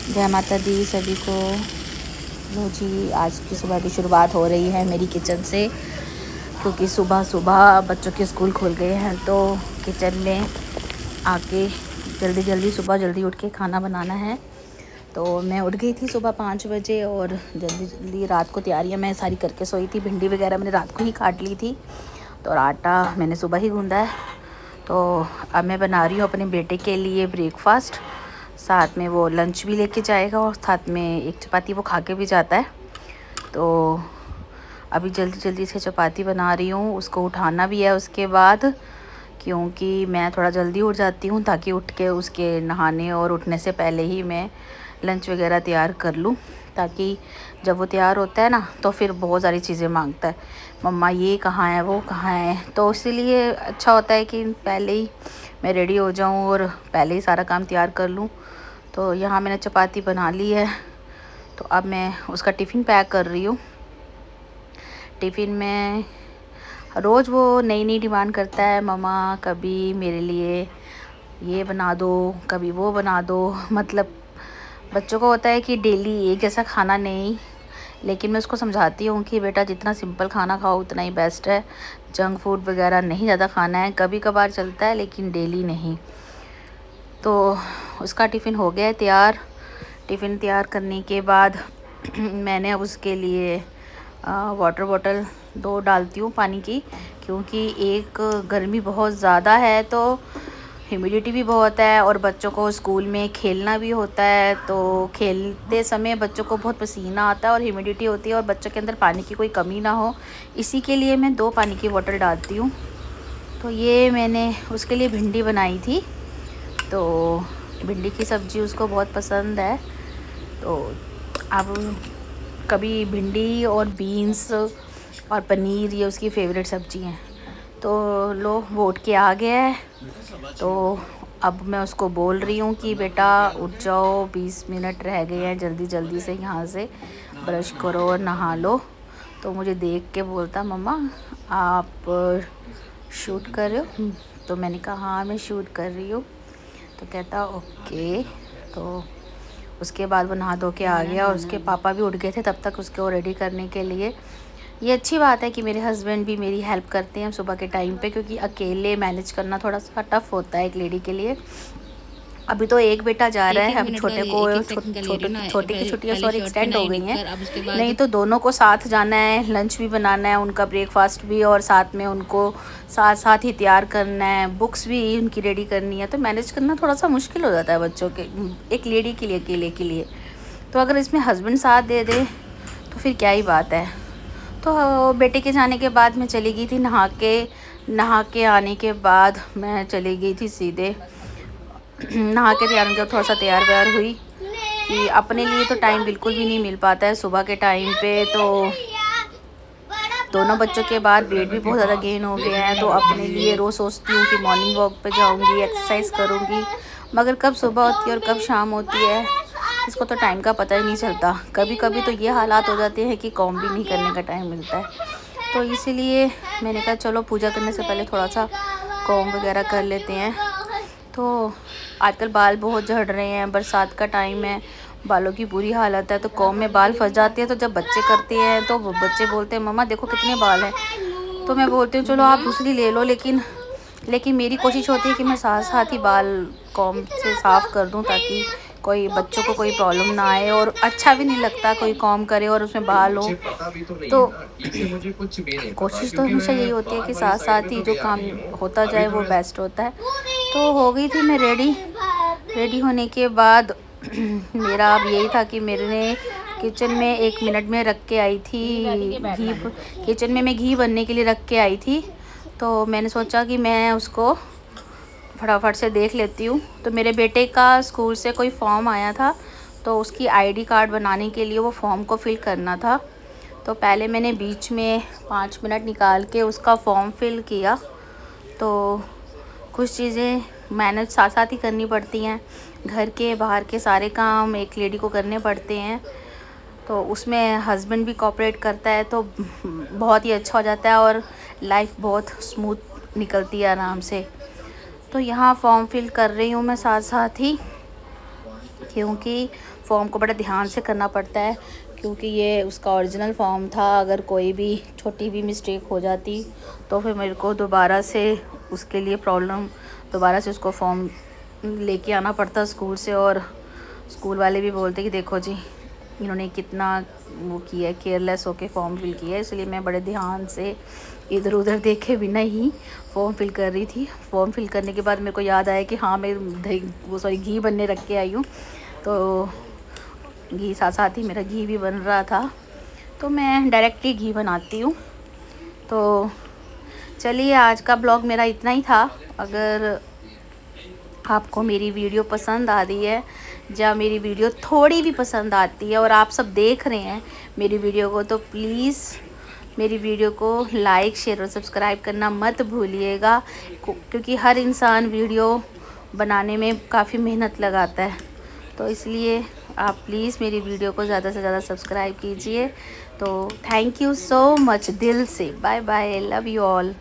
जय माता दी सभी को। लो जी, आज की सुबह की शुरुआत हो रही है मेरी किचन से, क्योंकि सुबह सुबह बच्चों के स्कूल खुल गए हैं तो किचन में आके सुबह जल्दी उठ के खाना बनाना है। तो मैं उठ गई थी सुबह 5 बजे और जल्दी जल्दी रात को तैयारियां मैं सारी करके सोई थी। भिंडी वगैरह मैंने रात को ही काट ली थी, तो आटा मैंने सुबह ही गूंदा है। तो अब मैं बना रही हूँ अपने बेटे के लिए ब्रेकफास्ट, साथ में वो लंच भी लेके जाएगा और साथ में एक चपाती वो खा के भी जाता है। तो अभी जल्दी जल्दी से चपाती बना रही हूँ, उसको उठाना भी है उसके बाद, क्योंकि मैं थोड़ा जल्दी उठ जाती हूँ ताकि उठ के उसके नहाने और उठने से पहले ही मैं लंच वगैरह तैयार कर लूँ, ताकि जब वो तैयार होता है ना तो फिर बहुत सारी चीज़ें मांगता है, मम्मा ये कहाँ है वो कहाँ है। तो इसीलिए अच्छा होता है कि पहले ही मैं रेडी हो जाऊँ और पहले ही सारा काम तैयार कर लूँ। तो यहाँ मैंने चपाती बना ली है, तो अब मैं उसका टिफ़िन पैक कर रही हूँ। टिफ़िन में रोज़ वो नई नई डिमांड करता है, मम्मा कभी मेरे लिए ये बना दो, कभी वो बना दो। मतलब बच्चों को होता है कि डेली एक जैसा खाना नहीं, लेकिन मैं उसको समझाती हूँ कि बेटा जितना सिंपल खाना खाओ उतना ही बेस्ट है। जंक फूड वगैरह नहीं ज़्यादा खाना है, कभी कभार चलता है लेकिन डेली नहीं। तो उसका टिफ़िन हो गया है तैयार। टिफ़िन तैयार करने के बाद मैंने अब उसके लिए वाटर बॉटल 2 डालती हूँ पानी की, क्योंकि एक गर्मी बहुत ज़्यादा है तो ह्यूमिडिटी भी बहुत है और बच्चों को स्कूल में खेलना भी होता है। तो खेलते समय बच्चों को बहुत पसीना आता है और ह्यूमिडिटी होती है और बच्चों के अंदर पानी की कोई कमी ना हो, इसी के लिए मैं 2 पानी की बोतल डालती हूँ। तो ये मैंने उसके लिए भिंडी बनाई थी, तो भिंडी की सब्ज़ी उसको बहुत पसंद है। तो अब कभी भिंडी और बीन्स और पनीर ये उसकी फेवरेट सब्ज़ी हैं। तो लो वो उठ के आ गया है, तो अब मैं उसको बोल रही हूँ कि बेटा उठ जाओ, 20 मिनट रह गए हैं, जल्दी जल्दी से यहाँ से ब्रश करो और नहा लो। तो मुझे देख के बोलता, मम्मा आप शूट कर रहे हो? तो मैंने कहा हाँ मैं शूट कर रही हूँ। तो कहता ओके। तो उसके बाद वो नहा धो के आ गया और उसके पापा भी उठ गए थे तब तक उसको रेडी करने के लिए। ये अच्छी बात है कि मेरे हस्बैंड भी मेरी हेल्प करते हैं सुबह के टाइम पे, क्योंकि अकेले मैनेज करना थोड़ा सा टफ़ होता है एक लेडी के लिए। अभी तो एक बेटा जा रहा है, अब छोटे को छोटे की छुट्टियां सॉरी एक्सटेंड हो गई हैं, नहीं तो दोनों को साथ जाना है, लंच भी बनाना है उनका, ब्रेकफास्ट भी, और साथ में उनको साथ साथ ही तैयार करना है, बुक्स भी उनकी रेडी करनी है। तो मैनेज करना थोड़ा सा मुश्किल हो जाता है बच्चों के, एक लेडी के लिए, अकेले के लिए। तो अगर इसमें हस्बैंड साथ दे दे तो फिर क्या ही बात है। तो बेटे के जाने के बाद मैं चली गई थी नहा के आने के बाद मैं चली गई थी सीधे नहा के तैयार होकर थोड़ा सा तैयार व्यार हुई, कि अपने लिए तो टाइम बिल्कुल भी नहीं मिल पाता है सुबह के टाइम पे। तो दोनों बच्चों के बाद वेट भी बहुत ज़्यादा गेन हो गया है, तो अपने लिए रोज़ सोचती हूँ कि मॉर्निंग वॉक पे जाऊँगी, एक्सरसाइज करूँगी, मगर कब सुबह होती है और कब शाम होती है इसको तो टाइम का पता ही नहीं चलता। कभी कभी तो ये हालात हो जाते हैं कि कॉम भी नहीं करने का टाइम मिलता है। तो इसीलिए मैंने कहा चलो पूजा करने से पहले थोड़ा सा कॉम वगैरह कर लेते हैं। तो आजकल बाल बहुत झड़ रहे हैं, बरसात का टाइम है, बालों की बुरी हालत है, तो कॉम में बाल फंस जाते हैं। तो जब बच्चे करते हैं तो बच्चे बोलते हैं मम्मा देखो कितने बाल हैं। तो मैं बोलती हूँ चलो आप दूसरी ले लो, लेकिन मेरी कोशिश होती है कि मैं साथ साथ ही बाल कॉम से साफ़ कर दूँ, ताकि कोई बच्चों को कोई प्रॉब्लम ना आए, और अच्छा भी नहीं लगता कोई कॉम करे और उसमें बाल हो। तो कोशिश तो हमेशा यही होती है कि साथ साथ ही जो काम होता जाए वो बेस्ट होता है। तो हो गई थी मैं रेडी होने के बाद मेरा अब यही था कि मेरे किचन में 1 मिनट में रख के आई थी घी, किचन में मैं घी बनने के लिए रख के आई थी। तो मैंने सोचा कि मैं उसको फटाफट से देख लेती हूँ। तो मेरे बेटे का स्कूल से कोई फॉर्म आया था, तो उसकी आईडी कार्ड बनाने के लिए वो फॉर्म को फिल करना था। तो पहले मैंने बीच में 5 मिनट निकाल के उसका फॉर्म फिल किया। तो कुछ चीज़ें मैनेज साथ साथ ही करनी पड़ती हैं, घर के बाहर के सारे काम एक लेडी को करने पड़ते हैं। तो उसमें हस्बैंड भी कोऑपरेट करता है तो बहुत ही अच्छा हो जाता है और लाइफ बहुत स्मूथ निकलती है आराम से। तो यहाँ फॉर्म फिल कर रही हूँ मैं साथ साथ ही। क्योंकि फॉर्म को बड़ा ध्यान से करना पड़ता है, क्योंकि ये उसका ओरिजिनल फॉर्म था। अगर कोई भी छोटी भी मिस्टेक हो जाती तो फिर मेरे को दोबारा से उसके लिए प्रॉब्लम, दोबारा से उसको फॉर्म लेके आना पड़ता स्कूल से। और स्कूल वाले भी बोलते कि देखो जी इन्होंने कितना वो किया है, केयरलेस होके फॉर्म फिल किया है। इसलिए मैं बड़े ध्यान से इधर उधर देखे बिना ही फॉर्म फिल कर रही थी। फॉर्म फिल करने के बाद मेरे को याद आया कि हाँ मैं घी बनने रख के आई हूँ, तो घी साथ साथ ही मेरा घी भी बन रहा था। तो मैं डायरेक्ट ही घी बनाती हूँ। तो चलिए आज का ब्लॉग मेरा इतना ही था। अगर आपको मेरी वीडियो पसंद आ रही है या मेरी वीडियो थोड़ी भी पसंद आती है और आप सब देख रहे हैं मेरी वीडियो को, तो प्लीज़ मेरी वीडियो को लाइक शेयर और सब्सक्राइब करना मत भूलिएगा, क्योंकि हर इंसान वीडियो बनाने में काफ़ी मेहनत लगाता है। तो इसलिए आप प्लीज़ मेरी वीडियो को ज़्यादा से ज़्यादा सब्सक्राइब कीजिए। तो थैंक यू सो मच दिल से। Bye bye, love you all.